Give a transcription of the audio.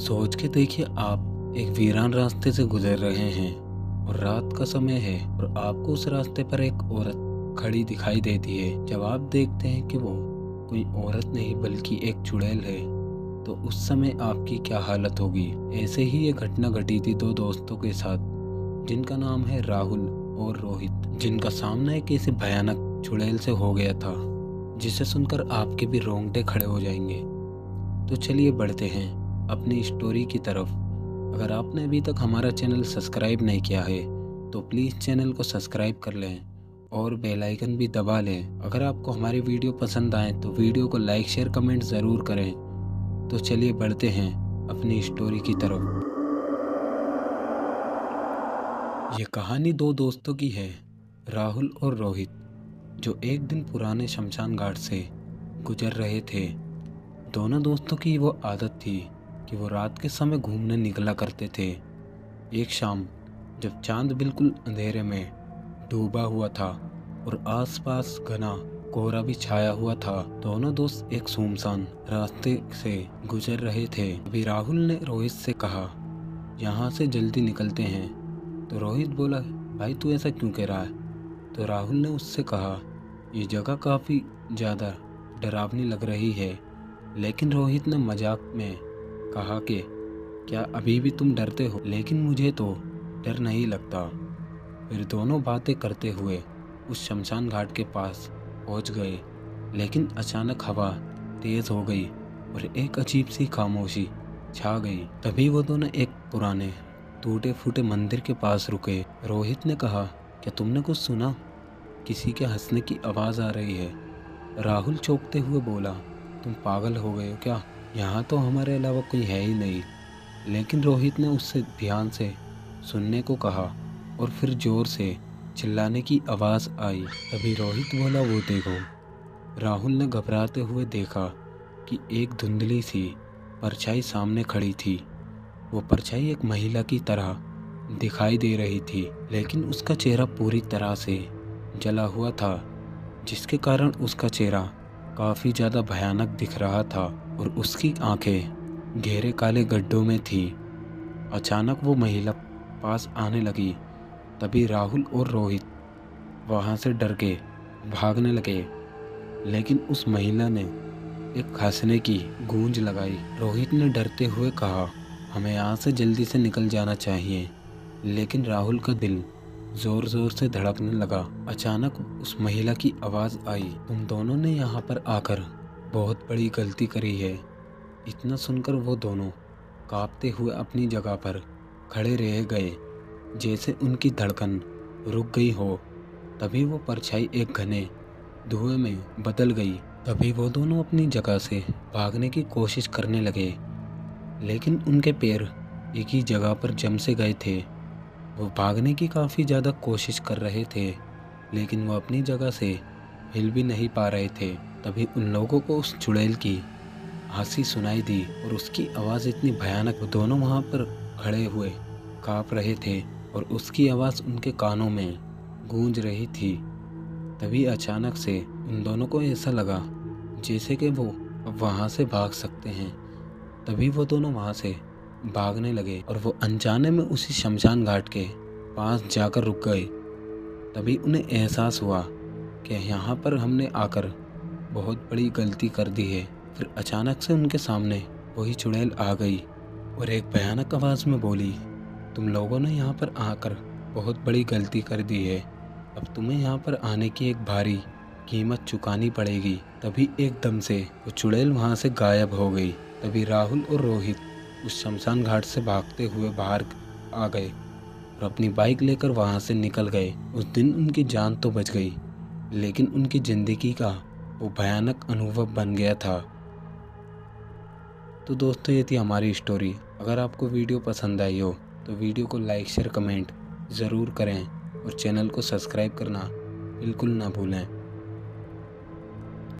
सोच के देखिए, आप एक वीरान रास्ते से गुजर रहे हैं और रात का समय है और आपको उस रास्ते पर एक औरत खड़ी दिखाई देती है। जब आप देखते हैं कि वो कोई औरत नहीं बल्कि एक चुड़ैल है, तो उस समय आपकी क्या हालत होगी। ऐसे ही ये घटना घटी थी दो दोस्तों के साथ, जिनका नाम है राहुल और रोहित, जिनका सामना एक ऐसे भयानक चुड़ैल से हो गया था जिसे सुनकर आपके भी रोंगटे खड़े हो जाएंगे। तो चलिए बढ़ते हैं अपनी स्टोरी की तरफ। अगर आपने अभी तक हमारा चैनल सब्सक्राइब नहीं किया है तो प्लीज़ चैनल को सब्सक्राइब कर लें और बेल आइकन भी दबा लें। अगर आपको हमारी वीडियो पसंद आए तो वीडियो को लाइक शेयर कमेंट ज़रूर करें। तो चलिए बढ़ते हैं अपनी स्टोरी की तरफ। ये कहानी दो दोस्तों की है, राहुल और रोहित, जो एक दिन पुराने शमशान घाट से गुजर रहे थे। दोनों दोस्तों की वो आदत थी कि वो रात के समय घूमने निकला करते थे। एक शाम जब चांद बिल्कुल अंधेरे में डूबा हुआ था और आसपास घना कोहरा भी छाया हुआ था, दोनों दोस्त एक सुनसान रास्ते से गुजर रहे थे। अभी राहुल ने रोहित से कहा, यहाँ से जल्दी निकलते हैं। तो रोहित बोला, भाई तू ऐसा क्यों कह रहा है। तो राहुल ने उससे कहा, ये जगह काफ़ी ज़्यादा डरावनी लग रही है। लेकिन रोहित ने मजाक में कहा कि क्या अभी भी तुम डरते हो, लेकिन मुझे तो डर नहीं लगता। फिर दोनों बातें करते हुए उस शमशान घाट के पास पहुंच गए, लेकिन अचानक हवा तेज हो गई और एक अजीब सी खामोशी छा गई। तभी वो दोनों एक पुराने टूटे फूटे मंदिर के पास रुके। रोहित ने कहा, क्या तुमने कुछ सुना? किसी के हंसने की आवाज़ आ रही है। राहुल चौंकते हुए बोला, तुम पागल हो गए हो क्या? यहाँ तो हमारे अलावा कोई है ही नहीं। लेकिन रोहित ने उससे ध्यान से सुनने को कहा और फिर जोर से चिल्लाने की आवाज़ आई। तभी रोहित बोला, वो देखो। राहुल ने घबराते हुए देखा कि एक धुंधली सी परछाई सामने खड़ी थी। वो परछाई एक महिला की तरह दिखाई दे रही थी, लेकिन उसका चेहरा पूरी तरह से जला हुआ था, जिसके कारण उसका चेहरा काफ़ी ज़्यादा भयानक दिख रहा था और उसकी आंखें गहरे काले गड्ढों में थी। अचानक वो महिला पास आने लगी। तभी राहुल और रोहित वहाँ से डर के भागने लगे, लेकिन उस महिला ने एक हंसने की गूंज लगाई। रोहित ने डरते हुए कहा, हमें यहाँ से जल्दी से निकल जाना चाहिए। लेकिन राहुल का दिल जोर जोर से धड़कने लगा। अचानक उस महिला की आवाज़ आई, तुम दोनों ने यहाँ पर आकर बहुत बड़ी गलती करी है। इतना सुनकर वो दोनों कांपते हुए अपनी जगह पर खड़े रह गए, जैसे उनकी धड़कन रुक गई हो। तभी वो परछाई एक घने धुएं में बदल गई। तभी वो दोनों अपनी जगह से भागने की कोशिश करने लगे, लेकिन उनके पैर एक ही जगह पर जम से गए थे। वो भागने की काफ़ी ज़्यादा कोशिश कर रहे थे, लेकिन वो अपनी जगह से हिल भी नहीं पा रहे थे। तभी उन लोगों को उस चुड़ैल की हंसी सुनाई दी और उसकी आवाज़ इतनी भयानक, वो दोनों वहाँ पर खड़े हुए काँप रहे थे और उसकी आवाज़ उनके कानों में गूंज रही थी। तभी अचानक से उन दोनों को ऐसा लगा जैसे कि वो अब वहाँ से भाग सकते हैं। तभी वो दोनों वहाँ से भागने लगे और वो अनजाने में उसी शमशान घाट के पास जाकर रुक गए। तभी उन्हें एहसास हुआ कि यहाँ पर हमने आकर बहुत बड़ी गलती कर दी है। फिर अचानक से उनके सामने वही चुड़ैल आ गई और एक भयानक आवाज़ में बोली, तुम लोगों ने यहाँ पर आकर बहुत बड़ी गलती कर दी है। अब तुम्हें यहाँ पर आने की एक भारी कीमत चुकानी पड़ेगी। तभी एकदम से वो चुड़ैल वहाँ से गायब हो गई। तभी राहुल और रोहित उस शमशान घाट से भागते हुए बाहर आ गए और अपनी बाइक लेकर वहाँ से निकल गए। उस दिन उनकी जान तो बच गई, लेकिन उनकी ज़िंदगी का वो भयानक अनुभव बन गया था। तो दोस्तों, ये थी हमारी स्टोरी। अगर आपको वीडियो पसंद आई हो तो वीडियो को लाइक शेयर कमेंट ज़रूर करें और चैनल को सब्सक्राइब करना बिल्कुल ना भूलें।